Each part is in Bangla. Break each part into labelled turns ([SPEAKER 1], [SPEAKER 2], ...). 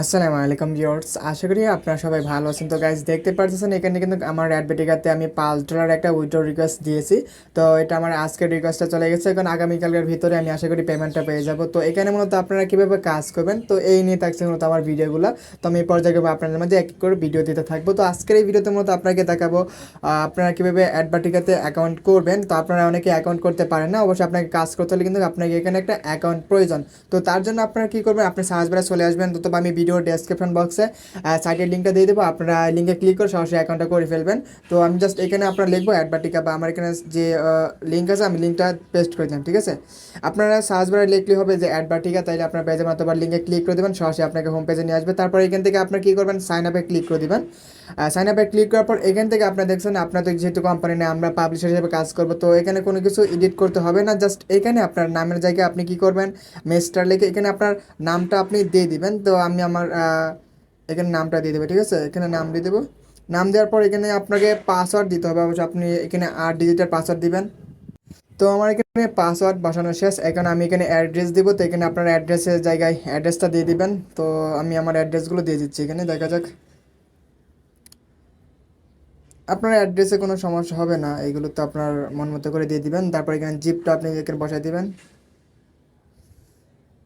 [SPEAKER 1] আসসালামু আলাইকুম ভিউয়ার্স, আশা করি আপনারা সবাই ভালো আছেন। তো গাইজ দেখতে পাচ্ছেন এখানে কিন্তু আমার অ্যাডভেটিকাতে আমি $5 একটা উইথড্র রিকোয়েস্ট দিয়েছি। তো এটা আমার আজকের রিকোয়েস্টটা চলে গেছে, এখন আগামীকালের ভিতরে আমি আশা করি পেমেন্টটা পেয়ে যাব। তো এখানে মূলত আপনারা কীভাবে কাজ করবেন তো এই নিয়ে থাকছে মূলত আমার ভিডিওগুলো। তো আমি এই পর্যায়ে আপনাদের মাঝে এক এক করে ভিডিও দিতে থাকবো। তো আজকের এই ভিডিওতে মূলত আপনাকে দেখাবো আপনারা কীভাবে অ্যাডভেটিকাতে অ্যাকাউন্ট করবেন। তো আপনারা অনেকে অ্যাকাউন্ট করতে পারেন না, অবশ্যই আপনাকে কাজ করতে হলে কিন্তু আপনাকে এখানে একটা অ্যাকাউন্ট প্রয়োজন। তো তার জন্য আপনারা কী করবেন, আপনি সার্চ বারে চলে আসবেন, তো আমি ভিডিও ডেসক্রিপশন বক্সে সাইটের লিঙ্কটা দিয়ে দেবো, আপনারা লিঙ্কে ক্লিক করে সরাসরি অ্যাকাউন্টটা করে ফেলবেন। তো আমি জাস্ট এখানে আপনারা লিখবো অ্যাডভার্টিকা, বা আমার এখানে যে লিঙ্ক আছে আমি লিঙ্কটা পেস্ট করে দিলাম, ঠিক আছে। আপনারা সার্চ বারে লিখলে হবে যে অ্যাডভার্টিকা, তাইলে আপনার পেজে অথবা লিঙ্কে ক্লিক করে দেবেন, সরাসরি আপনাকে হোম পেজে নিয়ে আসবে। তারপর এখান থেকে আপনার কী করবেন, সাইন আপে ক্লিক করে দেবেন। সাইন আপে ক্লিক করার পর এখান থেকে আপনারা দেখছেন আপনাদের যেহেতু কোম্পানি নেই, আমরা পাবলিশার হিসেবে কাজ করবো, তো এখানে কোনো কিছু এডিট করতে হবে না। জাস্ট এখানে আপনার নামের জায়গায় আপনি কী করবেন, মেস্টার লিখে এখানে আপনার নামটা আপনি দিয়ে দিবেন। তো আমি আমার এখানে নামটা দিয়ে দেবে, ঠিক আছে, এখানে নাম দিয়ে দেবো। নাম দেওয়ার পর এখানে আপনাকে পাসওয়ার্ড দিতে হবে, অবশ্যই আপনি এখানে 8 ডিজিটের পাসওয়ার্ড দিবেন। তো আমার এখানে পাসওয়ার্ড বসানো শেষ, এখন আমি এখানে অ্যাড্রেস দিব। তো এখানে আপনার অ্যাড্রেসের জায়গায় অ্যাড্রেসটা দিয়ে দিবেন। তো আমি আমার অ্যাড্রেসগুলো দিয়ে দিচ্ছি, এখানে দেখা যাক। আপনার অ্যাড্রেসে কোনো সমস্যা হবে না, এইগুলো তো আপনার মন মতো করে দিয়ে দিবেন। তারপর এখানে জিপটা আপনি এখানে বসাই দিবেন।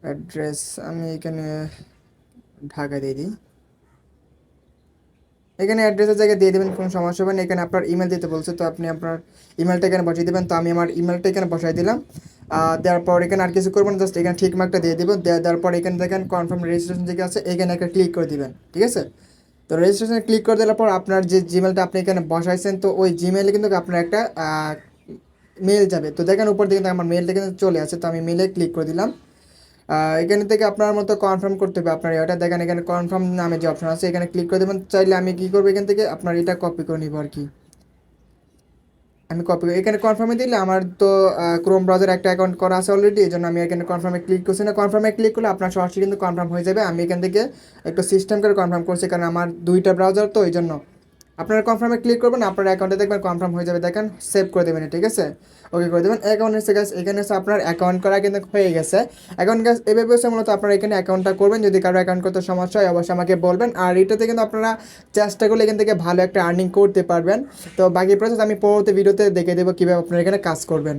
[SPEAKER 1] অ্যাড্রেস আমি এখানে ঢাকা দিয়ে দিই, এখানে অ্যাড্রেসের জায়গায় দিয়ে দেবেন, কোনো সমস্যা হবে না। এখানে আপনার ইমেল দিতে বলছে, তো আপনি আপনার ইমেলটা এখানে বসিয়ে দেবেন। তো আমি আমার ইমেলটা এখানে বসাই দিলাম। দেওয়ার পর এখানে আর কিছু করবেন, জাস্ট এখানে ঠিক মার্কটা দিয়ে দেবো। দেওয়ার পর এখানে দেখেন কনফার্ম রেজিস্ট্রেশন যেটা আছে, এখানে একটা ক্লিক করে দিবেন, ঠিক আছে। তো রেজিস্ট্রেশনে ক্লিক করে দেওয়ার পর আপনার যে জিমেলটা আপনি এখানে বসাইছেন, তো ওই জিমেলে কিন্তু আপনার একটা মেল যাবে। তো দেখেন উপর দিকে আমার মেলটা কিন্তু চলে আসে, তো আমি মেলে ক্লিক করে দিলাম। এখানে থেকে আপনার মতো কনফার্ম করতে হবে আপনার এটা, দেখেন এখানে কনফার্ম নামে যে অপশন আছে, এখানে ক্লিক করে দেবেন। চাইলে আমি কী করবো, এখান থেকে আপনার এটা কপি করে নিব আর কি। আমি কপি এখানে কনফার্মে দিলে আমার তো ক্রোম ব্রাউজার একটা অ্যাকাউন্ট করা আছে অলরেডি, এই জন্য আমি এখানে কনফার্মে ক্লিক করছি না। কনফার্মে ক্লিক করলে আপনার সরাসরি কিন্তু কনফার্ম হয়ে যাবে। আমি এখান থেকে একটু সিস্টেম করে কনফার্ম করছি, কারণ আমার দুইটা ব্রাউজার, তো এই জন্য আপনারা কনফার্মে ক্লিক করবেন, আপনার অ্যাকাউন্টে দেখবেন কনফার্ম হয়ে যাবে। দেখেন সেভ করে দেবেন, ঠিক আছে, ওকে করে দেবেন। অ্যাকাউন্ট এসে গেছে, এখানে এসে আপনার অ্যাকাউন্ট করা কিন্তু হয়ে গেছে। অ্যাকাউন্ট গাছ এভাবে হচ্ছে মূলত আপনারা এখানে অ্যাকাউন্টটা করবেন। যদি কারো অ্যাকাউন্ট করতে সমস্যা হয় অবশ্যই আমাকে বলবেন। আর এটাতে কিন্তু আপনারা চেষ্টা করলে এখান থেকে ভালো একটা আর্নিং করতে পারবেন। তো বাকি প্রসেস আমি পরবর্তী ভিডিওতে দেখে দেবো কীভাবে আপনারা এখানে কাজ করবেন।